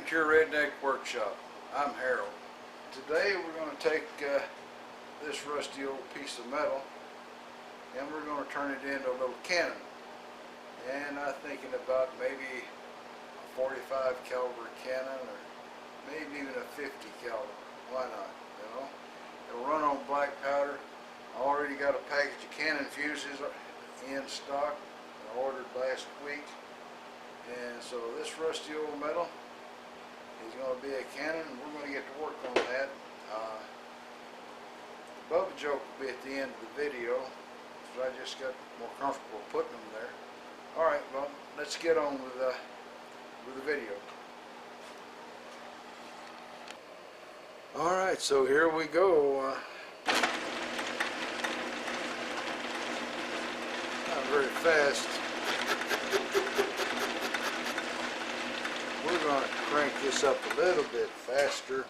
Amateur Redneck Workshop. I'm Harold. Today we're going to take this rusty old piece of metal and we're going to turn it into a little cannon. And I'm thinking about maybe a 45 caliber cannon or maybe even a 50 caliber. Why not? You know, it'll run on black powder. I already got a package of cannon fuses in stock. I ordered last week. And so this rusty old metal is going to be a cannon, and we're going to get to work on that. The Bubba joke will be at the end of the video, so I just got more comfortable putting them there. Alright, well, let's get on with the video. Alright, so here we go. Not very fast. We're going to crank this up a little bit faster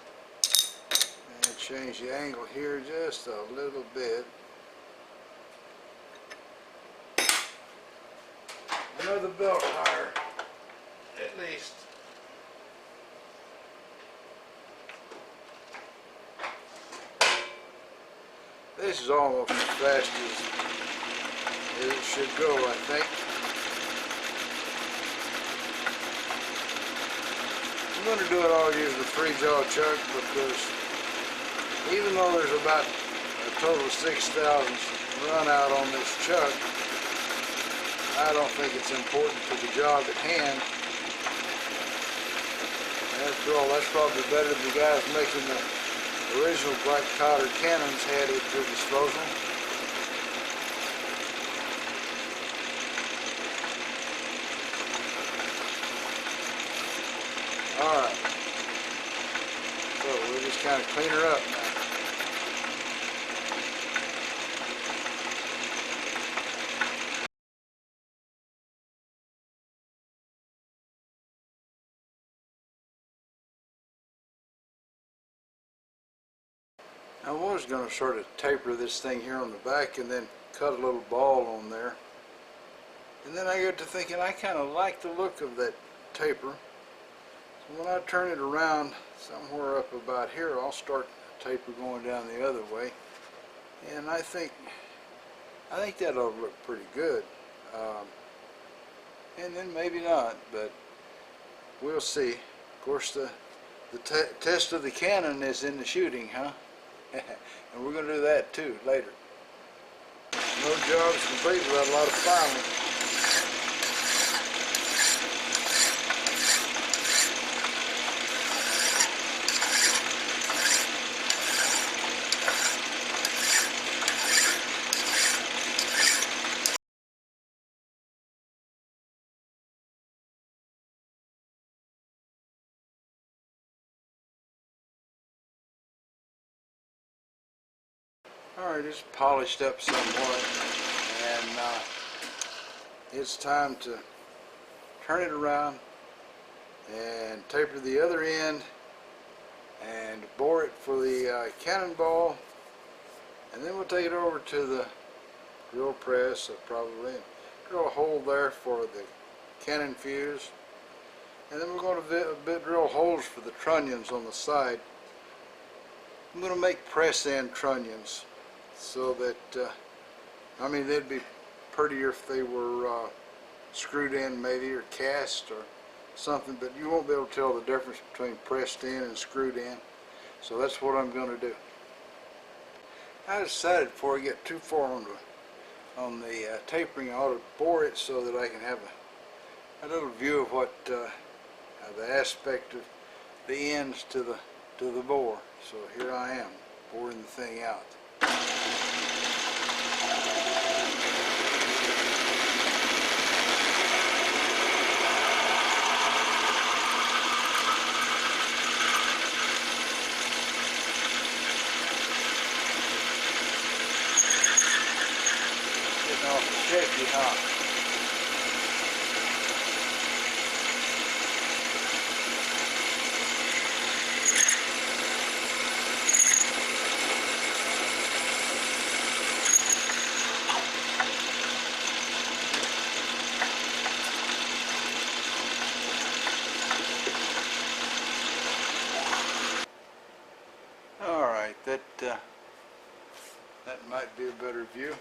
and change the angle here just a little bit. Another belt higher, at least. This is almost as fast as it should go, I think. I'm going to do it all using a 3-jaw chuck because even though there's about a total of 6 thousandths run out on this chuck, I don't think it's important to the job at hand. After all, that's probably better than the guys making the original black powder cannons had at their disposal. Alright, so we'll just kind of clean her up now. I was going to sort of taper this thing here on the back and then cut a little ball on there. And then I got to thinking I kind of like the look of that taper. When I turn it around somewhere up about here, I'll start the taper going down the other way, and I think that ought to look pretty good. And then maybe not, but we'll see. Of course, the test of the cannon is in the shooting, huh? And we're going to do that too later. No job's complete without a lot of filing. Alright, it's polished up somewhat, and it's time to turn it around and taper the other end and bore it for the cannonball, and then we'll take it over to the drill press, probably, and drill a hole there for the cannon fuse, and then we're going to drill holes for the trunnions on the side. I'm going to make press-end trunnions, so that, I mean, they'd be prettier if they were screwed in maybe, or cast or something, but you won't be able to tell the difference between pressed in and screwed in. So that's what I'm going to do. I decided before I get too far on the tapering, I ought to bore it so that I can have a little view of what the aspect of the ends to the bore. So here I am, boring the thing out. Getting off the shaky, huh? that might be a better view.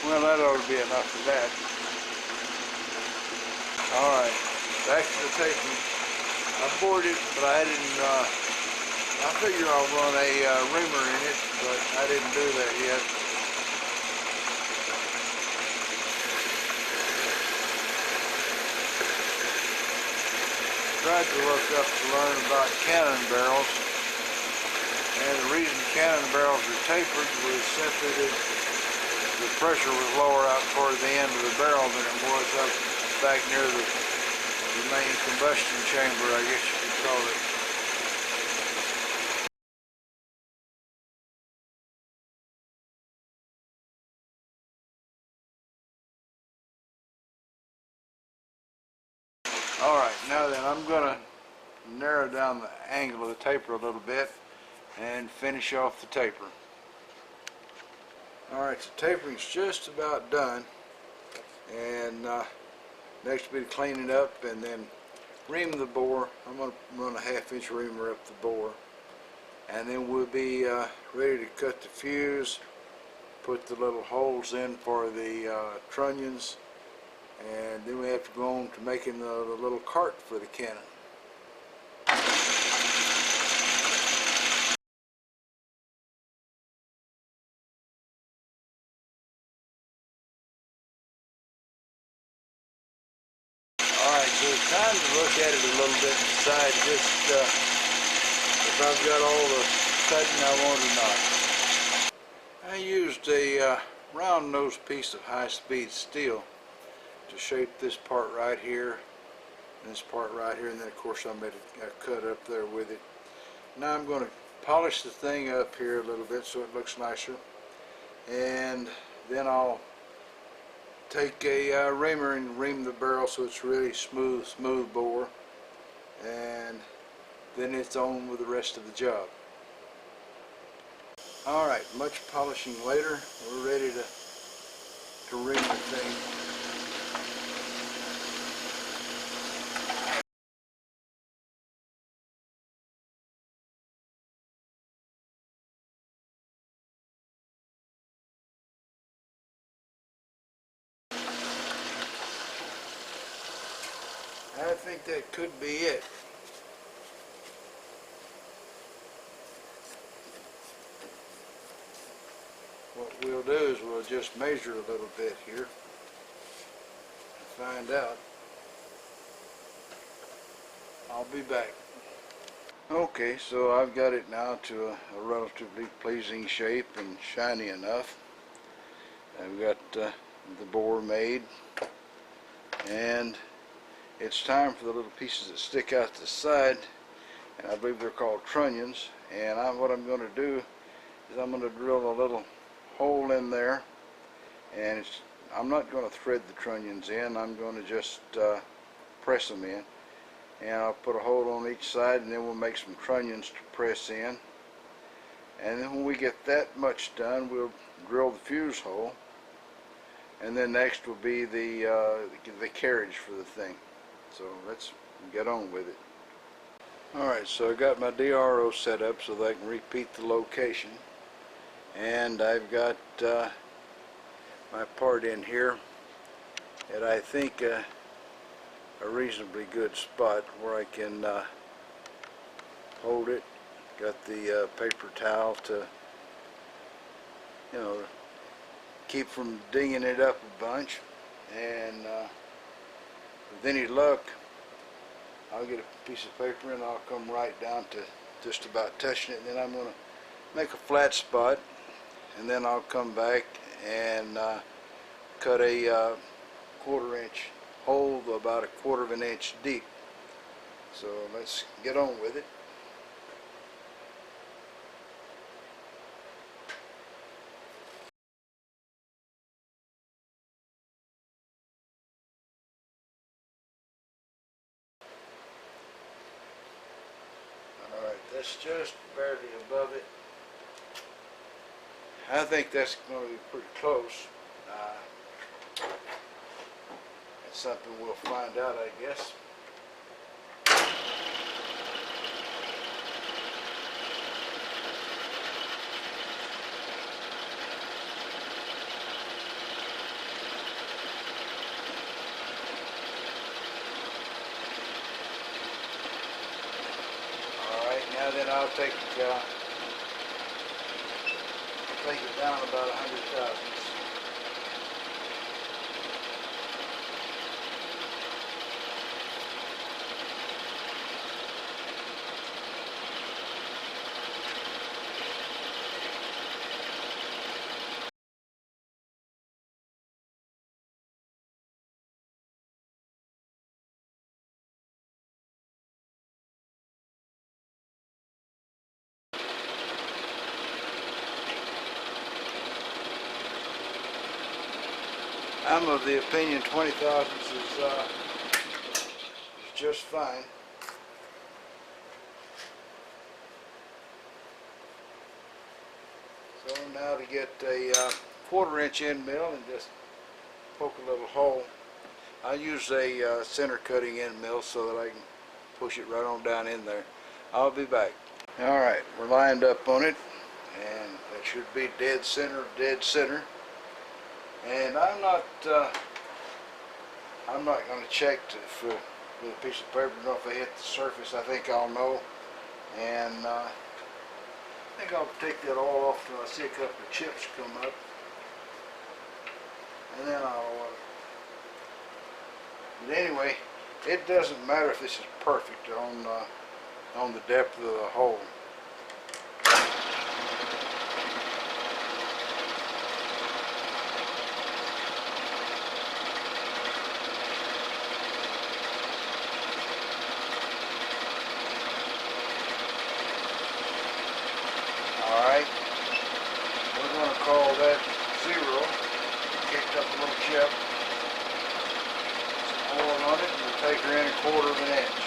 Well, that ought to be enough of that. Alright, back to the taping. I bored it, but I didn't, I figure I'll run a reamer in it, but I didn't do that yet. Tried to look up to learn about cannon barrels, and the reason cannon barrels are tapered was simply that the pressure was lower out toward the end of the barrel than it was up back near the main combustion chamber, I guess you could call it. Alright, now then I'm going to narrow down the angle of the taper a little bit and finish off the taper. Alright, so tapering's just about done, and next will be to clean it up and then ream the bore. I'm going to run a 1/2 inch reamer up the bore, and then we'll be ready to cut the fuse, put the little holes in for the trunnions, and then we have to go on to making the little cart for the cannon. Alright, so it's time to look at it a little bit and decide just if I've got all the cutting I want or not. I used a round nose piece of high-speed steel to shape this part right here and this part right here, and then of course I made a cut up there with it. Now I'm going to polish the thing up here a little bit so it looks nicer, and then I'll take a reamer and ream the barrel so it's really smooth bore, and then it's on with the rest of the job. Alright, much polishing later, we're ready to ream the thing. I think that could be it. What we'll do is we'll just measure a little bit here and find out. I'll be back. Okay, so I've got it now to a relatively pleasing shape and shiny enough. I've got the bore made, and it's time for the little pieces that stick out the side, and I believe they're called trunnions. And what I'm going to do is I'm going to drill a little hole in there, and I'm not going to thread the trunnions in, I'm going to just press them in, and I'll put a hole on each side, and then we'll make some trunnions to press in. And then when we get that much done, we'll drill the fuse hole, and then next will be the carriage for the thing. So let's get on with it. Alright, so I got my DRO set up so that I can repeat the location, and I've got my part in here at I think a reasonably good spot where I can hold it. Got the paper towel to, you know, keep from dinging it up a bunch, and with any luck I'll get a piece of paper and I'll come right down to just about touching it, and then I'm going to make a flat spot, and then I'll come back and cut a 1/4 inch hole about 1/4 of an inch deep. So let's get on with it. that's just barely above it. I think that's going to be pretty close. That's something we'll find out, I guess. Now then I'll take it down about 100 thousandths. I'm of the opinion 20 thousandths is just fine. So now to get a 1/4 inch end mill and just poke a little hole. I use a center cutting end mill so that I can push it right on down in there. I'll be back. Alright, we're lined up on it, and that should be dead center of dead center. And I'm not going to check with a piece of paper to know if I hit the surface. I think I'll know, and I think I'll take that all off till I see a couple of chips come up, and then I'll. But anyway, it doesn't matter if this is perfect on the depth of the hole. Alright, we're going to call that 0. Kicked up a little chip. Some oil on it, and we'll take her in 1/4 of an inch.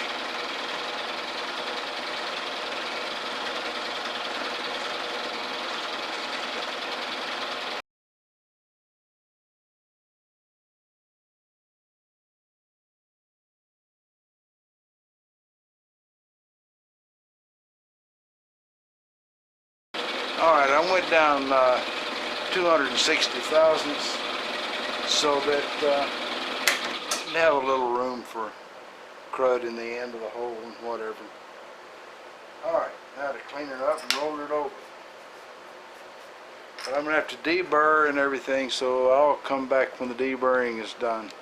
Alright, I went down 260 thousandths so that you have a little room for crud in the end of the hole and whatever. Alright, now to clean it up and roll it over. But I'm going to have to deburr and everything, so I'll come back when the deburring is done.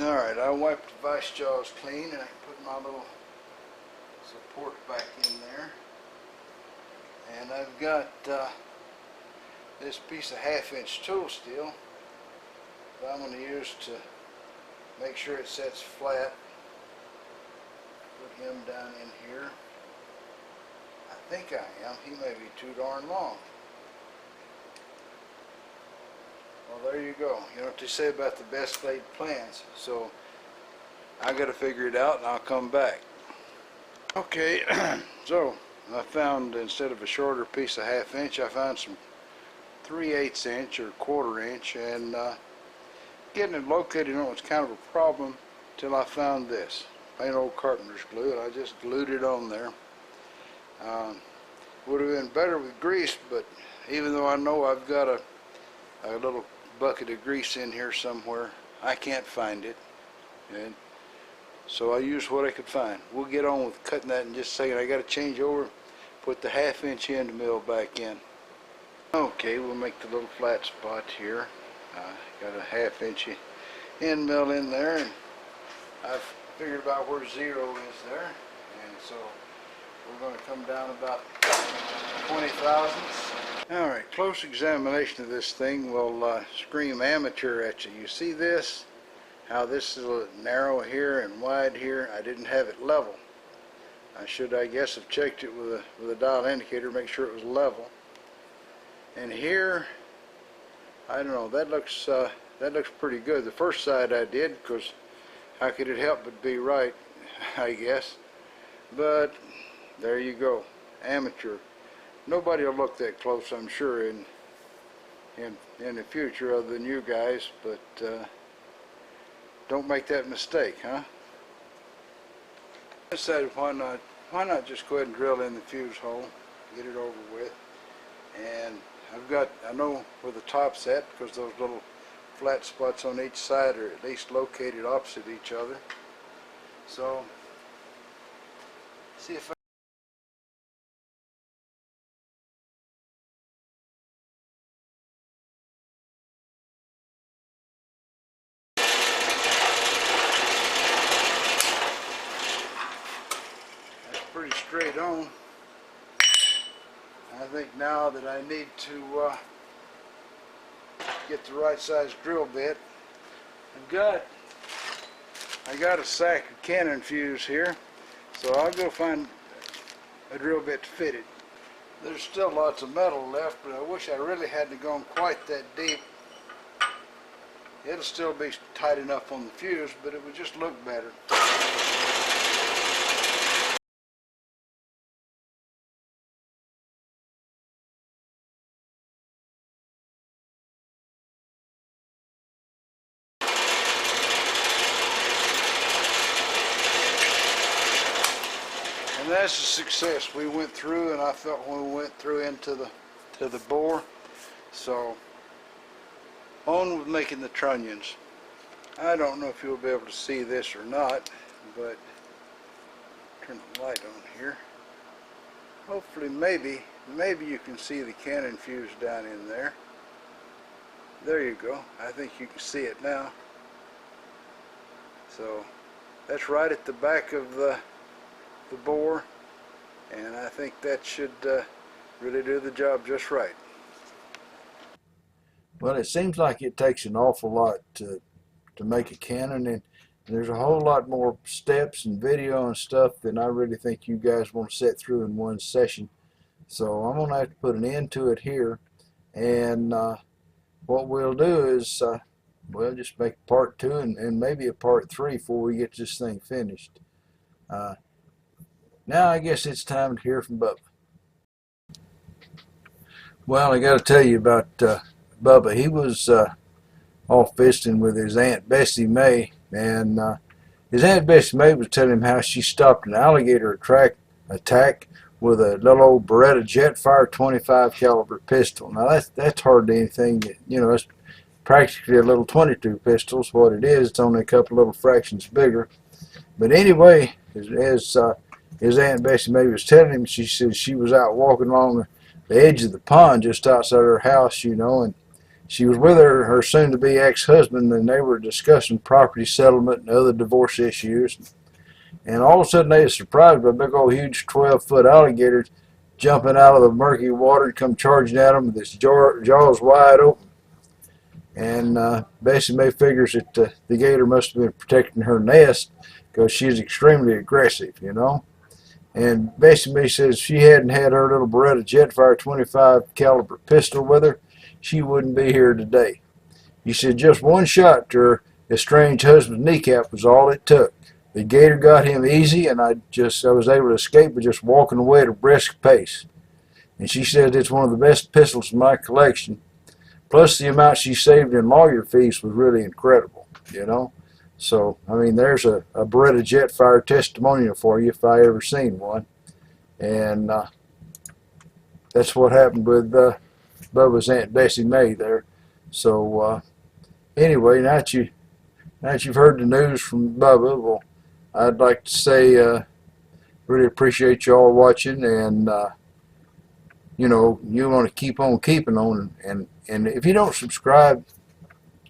Alright, I wiped the vice jaws clean, and I can put my little support back in there. And I've got this piece of 1/2 inch tool steel that I'm going to use to make sure it sets flat. Put him down in here. I think I am. He may be too darn long. Well, there you go. You know what they say about the best laid plans. So I got to figure it out, and I'll come back. Okay, so I found, instead of a shorter piece of 1/2 inch, I found some 3/8 inch or 1/4 inch, and getting it located on it was kind of a problem till I found this plain old carpenter's glue, and I just glued it on there. Would have been better with grease, but even though I know I've got a little bucket of grease in here somewhere, I can't find it, and so I used what I could find. We'll get on with cutting that in just a second. I got to change over, put the 1/2 inch end mill back in. Okay, we'll make the little flat spot here. Got a 1/2 inch end mill in there, and I've figured about where 0 is there, and so we're going to come down about 20 thousandths. Alright, close examination of this thing will scream amateur at you. You see this? How this is a little narrow here and wide here. I didn't have it level. I should, I guess, have checked it with a dial indicator, make sure it was level. And here, I don't know, that looks pretty good. The first side I did, because how could it help but be right, I guess. But there you go. amateur. Nobody will look that close, I'm sure, in the future other than you guys, but don't make that mistake, huh? I decided why not just go ahead and drill in the fuse hole, get it over with. And I know where the top's at, because those little flat spots on each side are at least located opposite each other. So, see if that's pretty straight on. I think now that I need to get the right size drill bit. I got a sack of Cannon fuse here, so I'll go find a drill bit to fit it. There's still lots of metal left, but I wish I really hadn't gone quite that deep. It'll still be tight enough on the fuse, but it would just look better. And that's a success. We went through, and I felt when we went through into the bore. So on with making the trunnions. I don't know if you'll be able to see this or not, but turn the light on here. Hopefully, maybe you can see the Cannon fuse down in there. There you go. I think you can see it now. So that's right at the back of the bore, and I think that should really do the job just right. Well, it seems like it takes an awful lot to make a Cannon, and there's a whole lot more steps and video and stuff than I really think you guys want to sit through in one session. So I'm going to have to put an end to it here, and what we'll do is we'll just make part 2 and maybe a part 3 before we get this thing finished. Now I guess it's time to hear from Bubba. Well, I got to tell you about Bubba. He was off visiting with his Aunt Bessie May, and his Aunt Bessie May was telling him how she stopped an alligator attack with a little old Beretta Jetfire 25 caliber pistol. Now that's hardly anything. It's practically a little 22 pistol is what it is. It's only a couple little fractions bigger. But anyway, as his Aunt Bessie May was telling him, she said she was out walking along the edge of the pond just outside her house, and she was with her soon-to-be ex-husband, and they were discussing property settlement and other divorce issues. And all of a sudden they were surprised by a big old huge 12-foot alligator jumping out of the murky water and come charging at them with its jaws wide open. And Bessie May figures that the gator must have been protecting her nest because she's extremely aggressive, And Bessie May says she hadn't had her little Beretta Jetfire 25 caliber pistol with her, she wouldn't be here today. He said just one shot to her estranged husband's kneecap was all it took. The gator got him easy, and I was able to escape by just walking away at a brisk pace. And she said it's one of the best pistols in my collection. Plus the amount she saved in lawyer fees was really incredible, So, I mean, there's a Beretta Jetfire testimonial for you if I ever seen one. And that's what happened with Bubba's Aunt Bessie May there. So, anyway, now that you've heard the news from Bubba, well, I'd like to say really appreciate you all watching, and you want to keep on keeping on, and if you don't subscribe,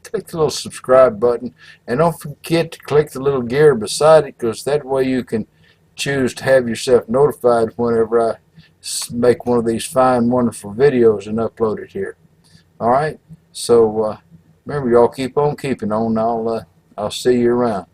click the little subscribe button, and don't forget to click the little gear beside it, because that way you can choose to have yourself notified whenever I make one of these fine, wonderful videos and upload it here. All right, so remember, y'all keep on keeping on. I'll see you around.